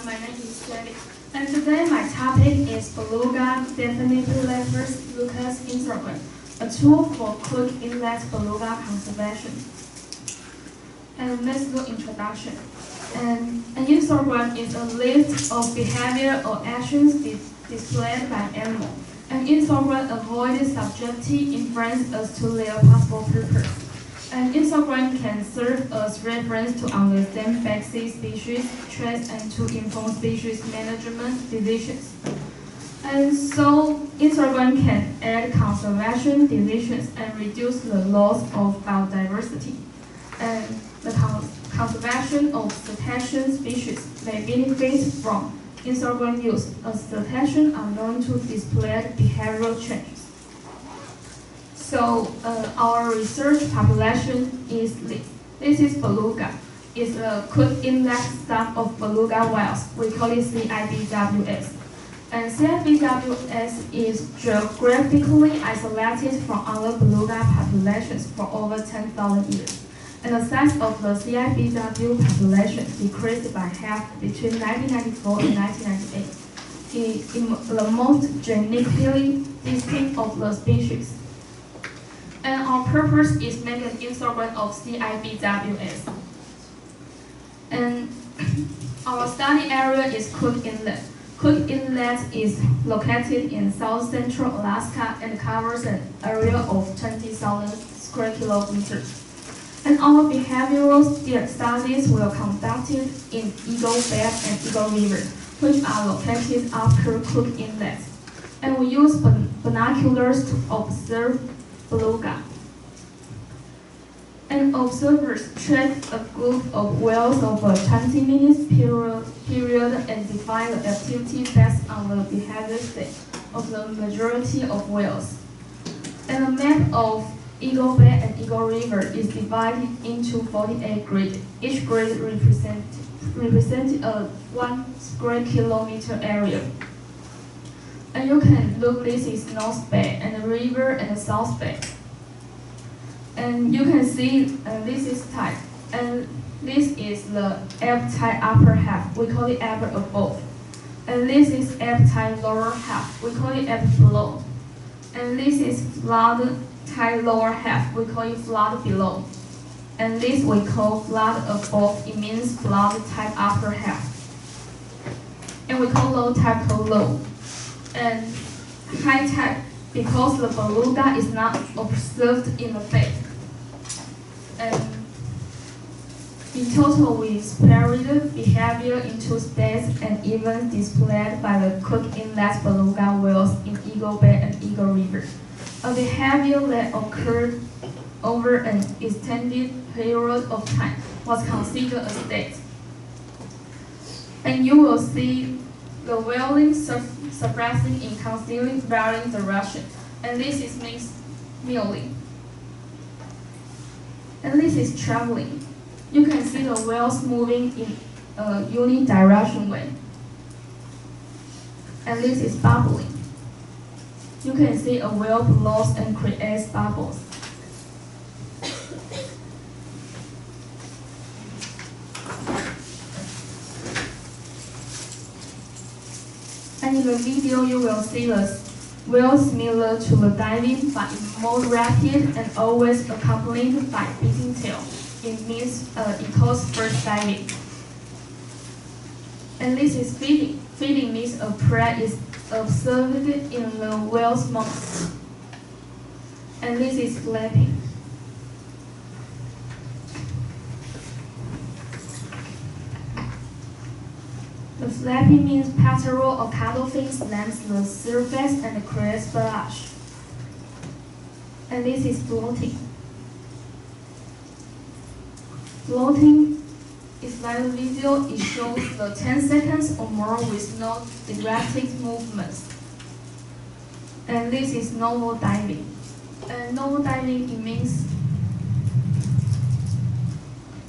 everyone, my name is Jenny. And today my topic is Beluga Definitely Lucas Instrument, a tool for quick inlet beluga conservation. And let's do introduction. And an histogram is a list of behavior or actions displayed by animal. An histogram avoids subjective inference as to their possible purpose. An histogram can serve as reference to understand basic species traits and to inform species management decisions. And so, histogram can aid conservation decisions and reduce the loss of biodiversity. And the conservation of cetacean species may benefit from histogram use, as cetaceans are known to display behavioral changes. So our research population is this. This is beluga. It's a quick inlet stock of beluga whales. We call it CIBWS. And CIBWS is geographically isolated from other beluga populations for over 10,000 years. And the size of the CIBW population decreased by half between 1994 and 1998 in the most genetically distinct of the species. And our purpose is make an histogram of CIBWS. And our study area is Cook Inlet. Cook Inlet is located in south central Alaska and covers an area of 20,000 square kilometers. And our behavioral studies were conducted in Eagle Bay and Eagle River, which are located after Cook Inlet. And we use binoculars to observe beluga. And observers track a group of whales over a 20 minutes period and define the activity based on the behavior state of the majority of whales. And a map of Eagle Bay and Eagle River is divided into 48 grids. Each grid represents a 1 square kilometer area. And you can look, this is North Bay and the river and the South Bay. And you can see this is tide. And this is the ebb tide upper half. We call it ebb above. And this is ebb tide lower half. We call it ebb below. And this is flood tide lower half. We call it flood below. And this we call flood above. It means flood tide upper half. And we call low tide called low. And high tide because the beluga is not observed in the bay. And in total, we separated behavior into states and events displayed by the Cook Inlet beluga whales in Eagle Bay and Eagle River. A behavior that occurred over an extended period of time was considered a state. And you will see the whaling suppressing in constantly varying direction. And this is means milling. And this is traveling. You can see the whales moving in a unidirectional way. And this is bubbling. You can see a whale blows and creates bubbles. And in the video, you will see the whale similar to the diving, but more rapid and always accompanied by beating tail. It means it calls first diving. And this is feeding. Feeding means a prey is observed in the whale's mouth. And this is flapping. The flapping means pectoral or caudal fins slams the surface and creates splash. And this is floating. Floating is like a video. It shows the 10 seconds or more with no erratic movements. And this is normal diving. And normal diving, it means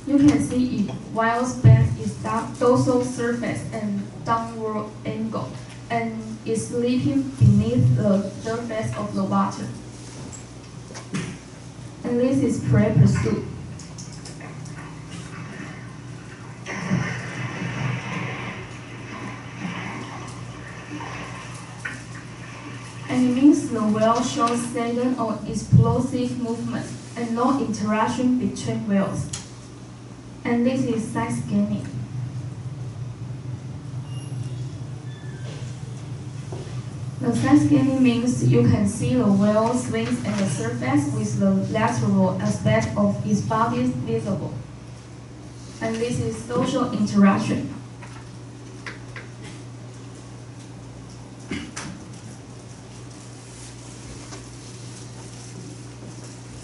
you can see it while span is dorsal surface and downward angle, and is sleeping beneath the surface of the water. And this is prey pursuit. and it means the whale shows sudden or explosive movement and no interaction between whales. And this is side scanning. The side scanning means you can see the whale swings at the surface with the lateral aspect of its body visible. And this is social interaction.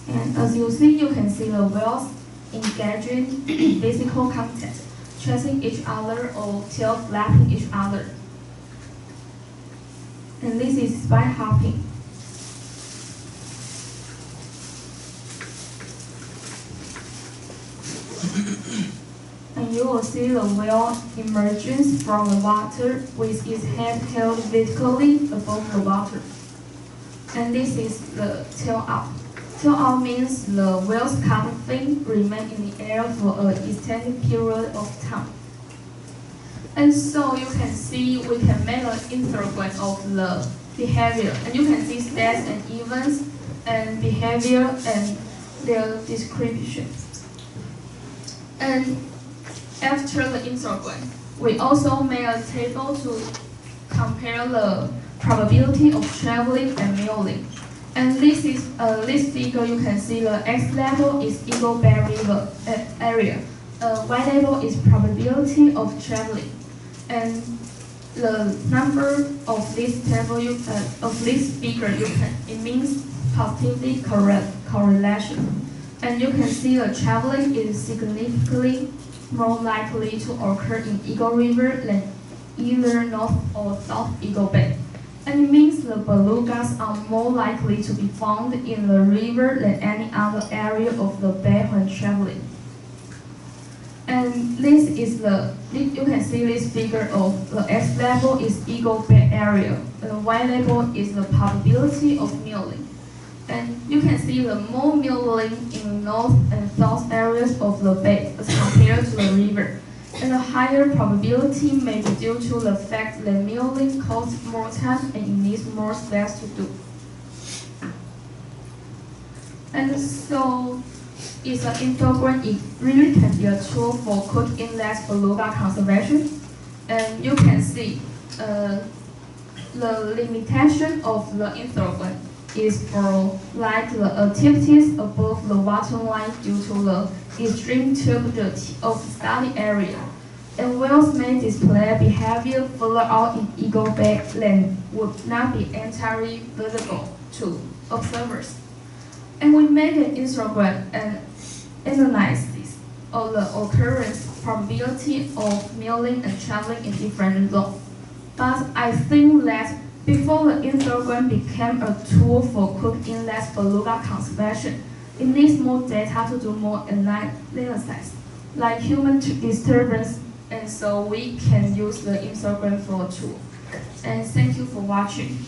And as you see, you can see the whales engaging in physical contact, chasing each other or tail flapping each other. And this is spine hopping. And you will see the whale emerging from the water with its head held vertically above the water. And this is the tail up. Tail up means the whale's caudal fin remain in the air for an extended period of time. And so you can see we can make an histogram of the behavior. And you can see states and events and behavior and their description. And after the histogram, we also made a table to compare the probability of traveling and milling. And this figure, you can see the X level is Eagle Bay River area. Y level is probability of traveling. And the number of this table, of this figure, it means positively correlation. And you can see the traveling is significantly more likely to occur in Eagle River than either North or South Eagle Bay. And it means the belugas are more likely to be found in the river than any other area of the bay when traveling. And this is you can see this figure of the X level is Eagle Bay area, and the Y level is the probability of milling. And you can see the more milling in north and south areas of the bay as compared to the river. And the higher probability may be due to the fact that milling costs more time and it needs more space to do. And so, it's an infogram. It really can be a tool for Cook Inlet beluga conservation. And you can see the limitation of the infogram is for like the activities above the waterline due to the extreme turbidity of the study area. And whales may display behavior further out in Eagle Bay than would not be entirely visible to observers. And we make an histogram and analyze this, or the occurrence probability of milling and traveling in different zones. But I think that before the histogram became a tool for Cook Inlet beluga conservation, it needs more data to do more analysis, like human disturbance, and so we can use the histogram for a tool. And thank you for watching.